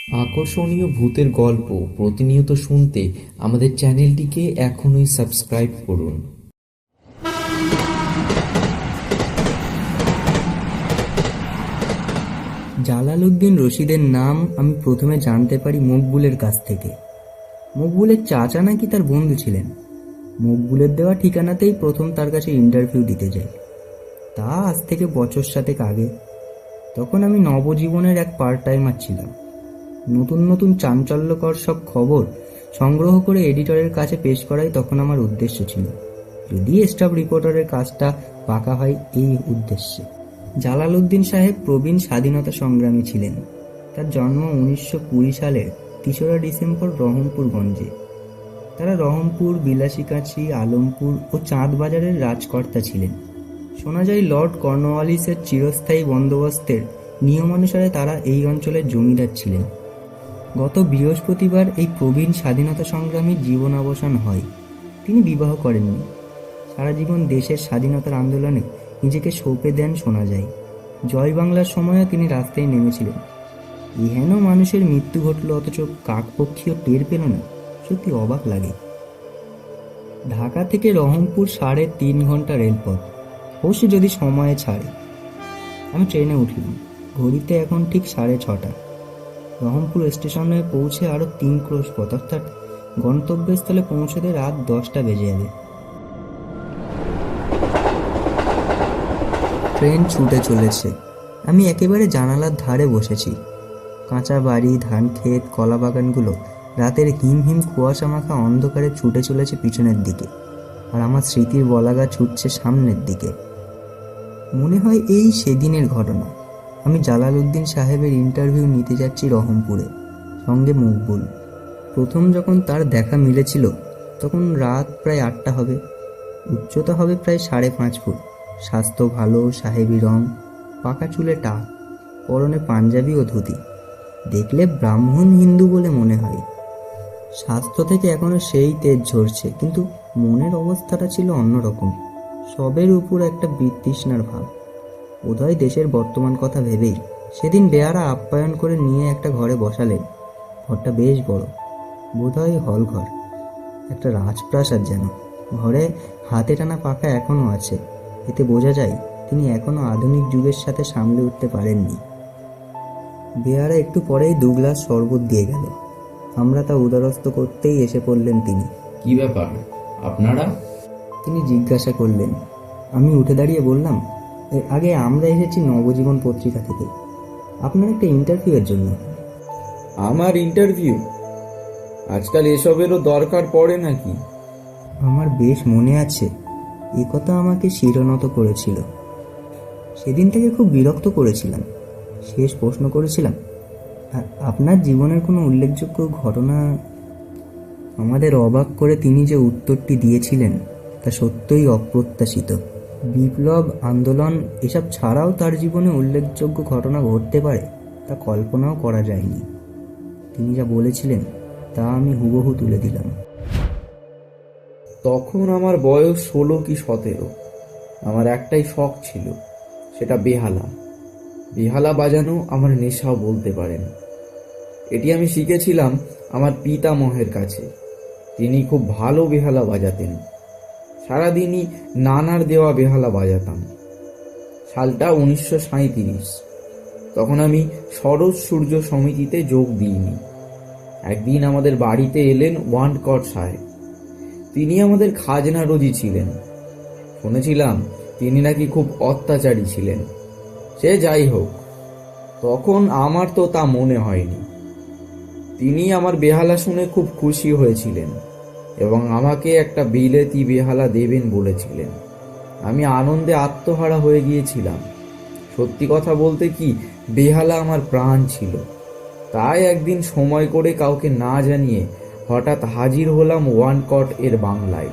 আকর্ষণীয় ভূতের গল্প প্রতিনিয়ত শুনতে আমাদের চ্যানেলটিকে এখনই সাবস্ক্রাইব করুন। জালালউদ্দিন রশিদের নাম আমি প্রথমে জানতে পারি মকবুলের কাছ থেকে। মকবুলের চাচা নাকি তার বন্ধু ছিলেন। মকবুলের দেওয়া ঠিকানাতেই প্রথম তার কাছে ইন্টারভিউ দিতে যাই। তা আজ থেকে বছর 7 আগে। তখন আমি নবজীবনের এক পার্ট টাইমার ছিলাম। নতুন নতুন চাঞ্চল্যকর সব খবর সংগ্রহ করে এডিটরের কাছে পেশ করাই তখন আমার উদ্দেশ্য ছিল, যদি স্টাফ রিপোর্টারের কাজটা পাকা হয় এই উদ্দেশ্যে। জালালউদ্দিন সাহেব প্রবীণ স্বাধীনতা সংগ্রামী ছিলেন। তার জন্ম 1920 সালের 3রা ডিসেম্বর রহমপুরগঞ্জে। তারা রহমপুর, বিলাসীকাছি, আলমপুর ও চাঁদবাজারের রাজকর্তা ছিলেন। শোনা যায় লর্ড কর্নওয়ালিসের চিরস্থায়ী বন্দোবস্তের নিয়মানুসারে তারা এই অঞ্চলের জমিদার ছিলেন। গত বৃহস্পতিবার এই প্রবীণ স্বাধীনতা সংগ্রামীর জীবনাবসান হয়। তিনি বিবাহ করেননি। সারা জীবন দেশের স্বাধীনতার আন্দোলনে নিজেকে সঁপে দেন শোনা যায়। জয় বাংলার সময়ও তিনি রাস্তায় নেমেছিলেন। এহেন মানুষের মৃত্যু ঘটল অথচ কাকপক্ষীও টের পেল না, সত্যি অবাক লাগে। ঢাকা থেকে রহমপুর 3.5 ঘন্টা রেলপথ, অবশ্য যদি সময়ে ছাড়ে। আমি ট্রেনে উঠলাম। ঘড়িতে এখন ঠিক 6:30। রহমপুর স্টেশনে পৌঁছে আরও 3 ক্রোশ পথ, অর্থাৎ গন্তব্যস্থলে পৌঁছতে রাত 10টা বেজে যাবে। ট্রেন ছুটে চলেছে। আমি একেবারে জানালার ধারে বসেছি। কাঁচা বাড়ি, ধান ক্ষেত, কলা বাগানগুলো রাতের হিম হিম কুয়াশা মাখা অন্ধকারে ছুটে চলেছে পিছনের দিকে, আর আমার স্মৃতির বলাগা ছুটছে সামনের দিকে। মনে হয় এই সেদিনের ঘটনা। আমি জালালউদ্দিন সাহেবের ইন্টারভিউ নিতে যাচ্ছি রহমপুরে, সঙ্গে মকবুল। প্রথম যখন তার দেখা মিলেছিল তখন রাত প্রায় 8টা হবে। উচ্চতা হবে প্রায় 5.5 ফুট। স্বাস্থ্য ভালো, সাহেবি রং, পাকা চুলে টাক, পরনে পাঞ্জাবি ও ধুতি। দেখলে ব্রাহ্মণ হিন্দু বলে মনে হয়। স্বাস্থ্য থেকে এখনো সেই তেজ ঝরছে, কিন্তু মনের অবস্থাটা ছিল অন্যরকম। সবের উপর একটা বিতৃষ্ণার ভাব। বোধহয় দেশের বর্তমান কথা ভেবেই সেদিন বেয়ারা আপ্যায়ন করে নিয়ে একটা ঘরে বসালেন। ঘরটা বেশ বড়, বোধহয় হল ঘর, একটা রাজপ্রাসাদ যেন। ঘরে হাতে টানা পাখা এখনো আছে। এতে বোঝা যায় তিনি এখনো আধুনিক যুগের সাথে সামলে উঠতে পারেননি। বেয়ারা একটু পরেই 2 গ্লাস শরবত দিয়ে গেল। আমরা তা উদারস্থ করতেই এসে পড়লেন তিনি। কি ব্যাপার আপনারা? তিনি জিজ্ঞাসা করলেন। আমি উঠে দাঁড়িয়ে বললাম, আগে আমরা এসেছি নবজীবন পত্রিকা থেকে, আপনার একটা ইন্টারভিউয়ের জন্য। আমার ইন্টারভিউ? আজকাল এসবেরও দরকার পড়ে নাকি? আমার বেশ মনে আছে, এ কথা আমাকে শিরোনত করেছিল। সেদিন থেকে খুব বিরক্ত করেছিলাম। শেষ প্রশ্ন করেছিলাম, আপনার জীবনের কোনো উল্লেখযোগ্য ঘটনা? আমাদের অবাক করে তিনি যে উত্তরটি দিয়েছিলেন তা সত্যই অপ্রত্যাশিত। বিপ্লব, আন্দোলন এসব ছাড়াও তার জীবনে উল্লেখযোগ্য ঘটনা ঘটতে পারে তা কল্পনাও করা যায়নি। তিনি যা বলেছিলেন তা আমি হুবহু তুলে দিলাম। তখন আমার বয়স 16 কি 17। আমার একটাই শখ ছিল, সেটা বেহালা। বেহালা বাজানো আমার নেশাও বলতে পারেন। এটি আমি শিখেছিলাম আমার পিতামহের কাছে। তিনি খুব ভালো বেহালা বাজাতেন। সারাদিনই নানার দেওয়া বেহালা বাজাতাম। সালটা 1937। তখন আমি সরোজ সূর্য সমিতিতে যোগ দিইনি। একদিন আমাদের বাড়িতে এলেন ওয়ান্ডকট সাহেব। তিনি আমাদের খাজনা রোজী ছিলেন। শুনেছিলাম তিনি নাকি খুব অত্যাচারী ছিলেন। সে যাই হোক, তখন আমার তো তা মনে হয়নি। তিনি আমার বেহালা শুনে খুব খুশি হয়েছিলেন এবং আমাকে একটা বিলেতি বেহালা দেবেন বলেছিলেন। আমি আনন্দে আত্মহারা হয়ে গিয়েছিলাম। সত্যি কথা বলতে কি, বেহালা আমার প্রাণ ছিল। তাই একদিন সময় করে কাউকে না জানিয়ে হঠাৎ হাজির হলাম ওয়ান্ডকট এর বাংলায়।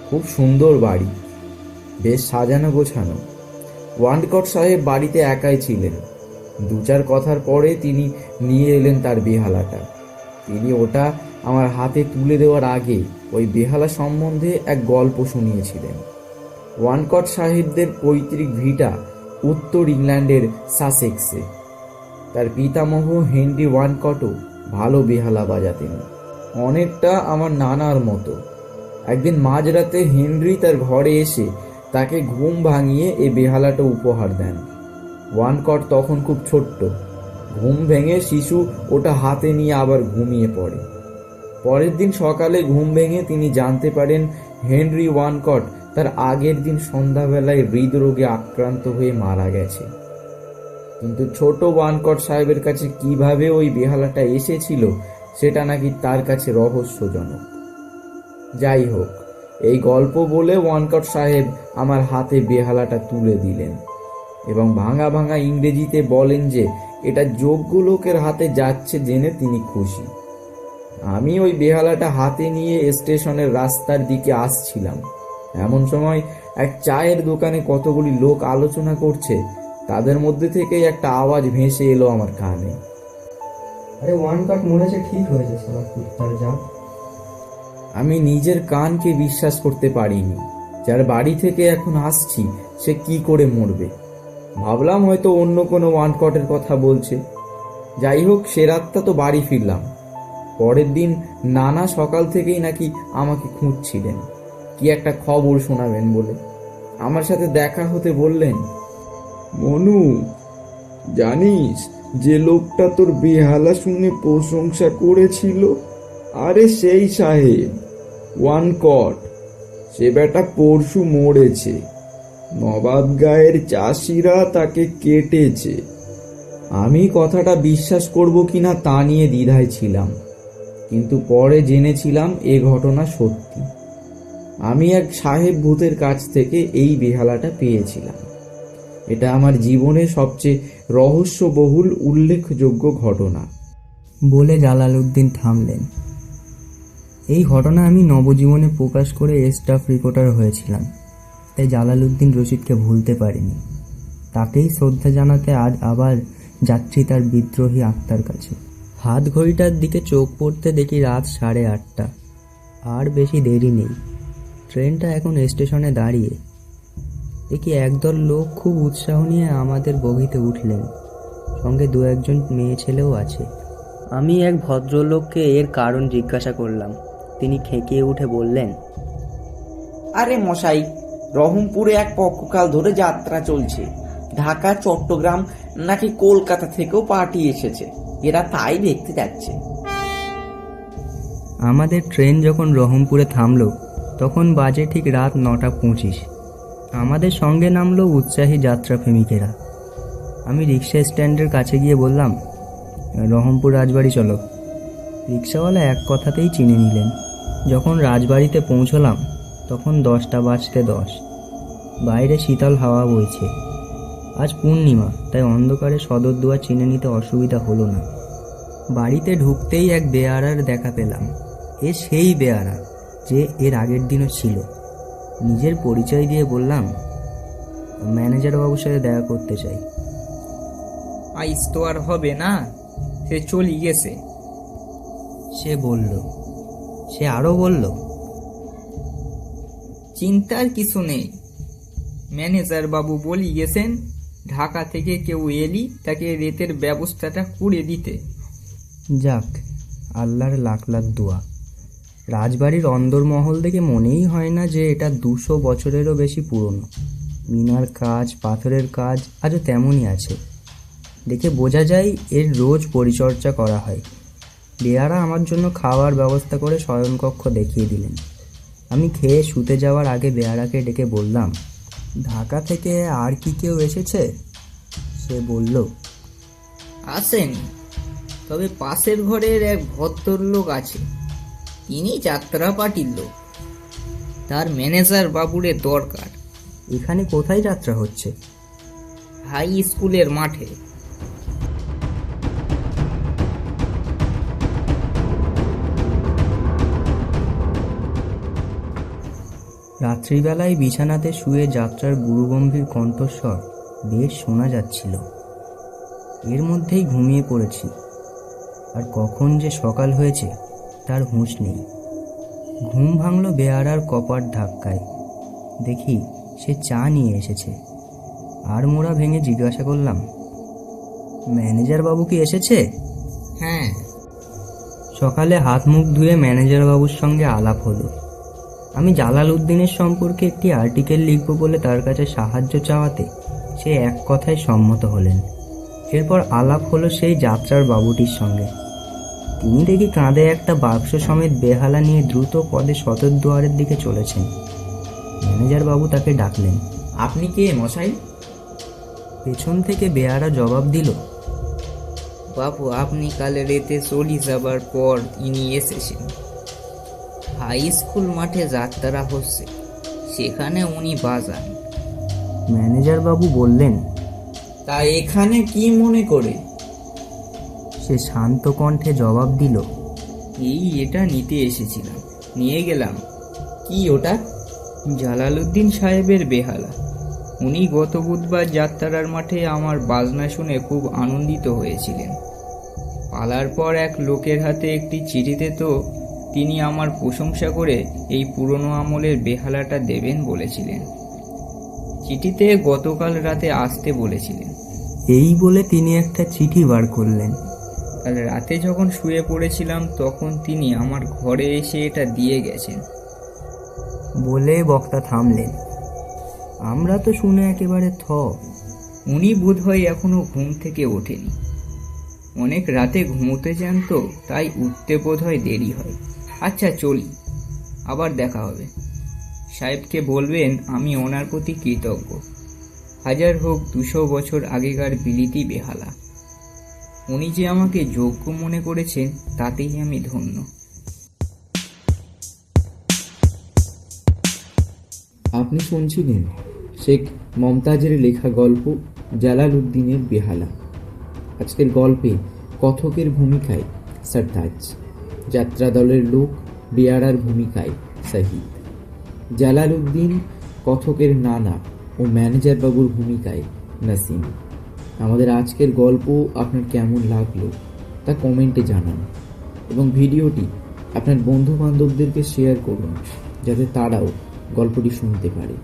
খুব সুন্দর বাড়ি, বেশ সাজানো গোছানো। ওয়ান্ডকট সাহেব বাড়িতে একাই ছিলেন। 2-4 কথার পরে তিনি নিয়ে এলেন তার বেহালাটা। তিনি ওটা আমার হাতে তুলে দেওয়ার আগে ওই বেহালা সম্বন্ধে এক গল্প শুনিয়েছিলেন। ওয়ান্ডকট সাহেবদের পৈতৃক ভিটা উত্তর ইংল্যান্ডের সাসেক্সে। তার পিতামহ হেনরি ওয়ানকটও ভালো বেহালা বাজাতেন, অনেকটা আমার নানার মতো। একদিন মাঝরাতে হেনরি তার ঘরে এসে তাকে ঘুম ভাঙিয়ে এই বেহালাটা উপহার দেন। ওয়ানকট তখন খুব ছোট্ট। ঘুম ভেঙে শিশু ওটা হাতে নিয়ে আবার ঘুমিয়ে পড়ে। পরের দিন সকালে ঘুম ভেঙে তিনি জানতে পারেন হেনরি ওয়ানকট তার আগের দিন সন্ধ্যাবেলায় হৃদরোগে আক্রান্ত হয়ে মারা গেছে। কিন্তু ছোট ওয়ানকট সাহেবের কাছে কিভাবে ওই বেহালাটা এসেছিল সেটা নাকি তার কাছে রহস্যজনক। যাই হোক, এই গল্প বলে ওয়ানকট সাহেব আমার হাতে বেহালাটা তুলে দিলেন এবং ভাঙা ভাঙা ইংরেজিতে বলেন যে এটা যোগ্য লোকের হাতে যাচ্ছে জেনে তিনি খুশি। আমি ওই বেহালাটা হাতে নিয়ে স্টেশনের রাস্তার দিকে আসছিলাম। এমন সময় এক চায়ের দোকানে কতগুলি লোক আলোচনা করছে, তাদের মধ্যে থেকেই একটা আওয়াজ ভেসে এলো আমার কানে। আরে ওয়ানকট মরেছে, ঠিক হয়েছে সারা কুত্তার যা। আমি নিজের কানকে বিশ্বাস করতে পারিনি। যার বাড়ি থেকে এখন আসছি সে কি করে মরবে? ভাবলাম হয়তো অন্য কোনো ওয়ানকটের কথা বলছে। যাই হোক, সে রাতটা তো বাড়ি ফিরলাম। পরের দিন নানা সকাল থেকেই নাকি আমাকে খুঁজছিলেন, কি একটা খবর শোনাবেন বলে। আমার সাথে দেখা হতে বললেন, মনু, জানিস যে লোকটা তোর বেহালা শুনে প্রশংসা করেছিল? আরে সেই সাহেব ওয়ানকট। সে বেটা পরশু মরেছে। নবাব গায়ের চাষিরা তাকে কেটেছে। আমি কথাটা বিশ্বাস করব কিনা তা নিয়ে দ্বিধায় ছিলাম, কিন্তু পরে জেনেছিলাম এ ঘটনা সত্যি। আমি এক সাহেব ভূতের কাছ থেকে এই বেহালাটা পেয়েছিলাম। এটা আমার জীবনে সবচেয়ে রহস্যবহুল উল্লেখযোগ্য ঘটনা। বলে জালালউদ্দিন থামলেন। এই ঘটনা আমি নবজীবনে প্রকাশ করে স্টাফ রিপোর্টার হয়েছিলাম, তাই জালালউদ্দিন রশিদকে ভুলতে পারিনি। তাকেই শ্রদ্ধা জানাতে আজ আবার যাচ্ছি তার বিদ্রোহী আত্মার কাছে। হাত ঘড়িটার দিকে চোখ পড়তে দেখি রাত 8:30। আর বেশি দেরি নেই, ট্রেনটা এখন স্টেশনে দাঁড়িয়ে। দেখি একদল লোক খুব উৎসাহ নিয়ে আমাদের বগিতে উঠলেন, সঙ্গে 2-1 মেয়ে ছেলেও আছে। আমি এক ভদ্রলোককে এর কারণ জিজ্ঞাসা করলাম। তিনি খেঁকিয়ে উঠে বললেন, আরে মশাই, রহমপুরে এক পক্ষকাল ধরে যাত্রা চলছে। ঢাকা, চট্টগ্রাম নাকি কলকাতা থেকেও পার্টি এসেছে, এরা তাই দেখতে যাচ্ছে। আমাদের ট্রেন যখন রহমপুরে থামলো তখন বাজে ঠিক রাত 9:25। আমাদের সঙ্গে নামলো উৎসাহী যাত্রা প্রেমিকেরা। আমি রিক্সা স্ট্যান্ডের কাছে গিয়ে বললাম, রহমপুর রাজবাড়ি চলো। রিক্সাওয়ালা এক কথাতেই চিনে নিলেন। যখন রাজবাড়িতে পৌঁছলাম তখন 10:10। বাইরে শীতল হাওয়া বইছে। আজ পূর্ণিমা, তাই অন্ধকারে সদর দুয়ার চিনে নিতে অসুবিধা হলো না। বাড়িতে ঢুকতেই এক বেয়ারার দেখা পেলাম। এ সেই বেয়ারা যে এর আগের দিনও ছিল। নিজের পরিচয় দিয়ে বললাম, ম্যানেজার বাবুর সাথে দেখা করতে চাই। আইস তো আর হবে না, সে চলে গেছে। সে আরো বলল, চিন্তার কিছু নেই, ম্যানেজার বাবু বলি গেছেন ঢাকা থেকে কেউ এলি তাকে রেতের ব্যবস্থাটা করে দিতে। যাক, আল্লাহর লাখ লাখ দোয়া। রাজবাড়ির অন্দরমহল দেখে মনেই হয় না যে এটা 200 বছরেরও বেশি পুরনো। মিনার কাজ, পাথরের কাজ আজও তেমনই আছে। দেখে বোঝা যায় এর রোজ পরিচর্যা করা হয়। বেয়ারা আমার জন্য খাওয়ার ব্যবস্থা করে শয়নকক্ষ দেখিয়ে দিলেন। আমি খেয়ে শুতে যাওয়ার আগে বেয়ারাকে ডেকে বললাম, ঢাকা থেকে আর কি কেউ এসেছে? সে বলল, আসেনি, তবে পাশের ঘরের এক ভদ্রলোক আছে, তিনি যাত্রা পার্টির লোক। তার ম্যানেজার বাবুরে দরকার। এখানে কোথায় যাত্রা হচ্ছে? হাই স্কুলের মাঠে। রাত্রিবেলায় বিছানাতে শুয়ে যাত্রার গুরুগম্ভীর কণ্ঠস্বর বেশ শোনা যাচ্ছিল। এর মধ্যেই ঘুমিয়ে পড়েছি, আর কখন যে সকাল হয়েছে তার হুঁশ নেই। ঘুম ভাঙল বেয়ারার কপাট ধাক্কায়। দেখি সে চা নিয়ে এসেছে। আর মোড়া ভেঙে জিজ্ঞাসা করলাম, ম্যানেজার বাবু কি এসেছে? হ্যাঁ। সকালে হাত মুখ ধুয়ে ম্যানেজার বাবুর সঙ্গে আলাপ হলো। আমি জালালউদ্দিনের সম্পর্কে একটি আর্টিকেল লিখব বলে তার কাছে সাহায্য চাওয়াতে সে এক কথায় সম্মত হলেন। এরপর আলাপ হলো সেই যাত্রার বাবুটির সঙ্গে। তিনি দেখি কাঁধে একটা বাক্স সমেত বেহালা নিয়ে দ্রুত পদে সদর দুয়ারের দিকে চলেছেন। ম্যানেজার বাবু তাকে ডাকলেন। আপনি কে মশাই? পেছন থেকে বেয়ারা জবাব দিল, বাবু, আপনি কালে রেতে চলে যাবার পর ইনি এসেছেন। হাই স্কুল মাঠে যাত্রা হচ্ছে, সেখানে উনি বাজান। ম্যানেজার বাবু বললেন। তা এখানে কি মনে করে? সে শান্ত কণ্ঠে জবাব দিল, এটা নিতে এসেছিলাম, নিয়ে গেলাম। কি ওটা? জালালউদ্দিন সাহেবের বেহালা। উনি গত বুধবার যাত্রার মাঠে আমার বাজনা শুনে খুব আনন্দিত হয়েছিলেন। পালার পর এক লোকের হাতে একটি চিঠিতে তো তিনি আমার প্রশংসা করে এই পুরনো আমলের বেহালাটা দেবেন বলেছিলেন। চিঠিতে গতকাল রাতে আসতে বলেছিলেন। এই বলে তিনি একটা চিঠি বার করলেন। কাল রাতে যখন শুয়ে পড়েছিলাম তখন তিনি আমার ঘরে এসে এটা দিয়ে গেছেন। বলে বক্তা থামলেন। আমরা তো শুনে একেবারে থ। উনি বোধহয় এখনো ঘুম থেকে ওঠেনি। অনেক রাতে ঘুমোতে যান তো, তাই উঠতে বোধহয় দেরি হয়। আচ্ছা চলি, আবার দেখা হবে। সাহেবকে বলবেন আমি ওনার প্রতি কৃতজ্ঞ। হাজার হোক 200 বছর আগেকার বিলিতি বেহালা। উনি যে আমাকে যোগ্য মনে করেছেন তাতেই আমি ধন্য। আপনি শুনছিলেন শেখ মমতাজের লেখা গল্প জালালউদ্দিনের বেহালা। আজকের গল্পে কথকের ভূমিকায় সরতাজ, যাত্রা দলের লোক বেয়ারার ভূমিকায় শহীদ, জালালউদ্দিন কথকের নানা ও ম্যানেজার বাবুর ভূমিকায় নাসিম। আমাদের আজকের গল্প আপনার কেমন লাগলো তা কমেন্টে জানান এবং ভিডিওটি আপনার বন্ধু বান্ধবদেরকে শেয়ার করুন যাতে তারাও গল্পটি শুনতে পারে।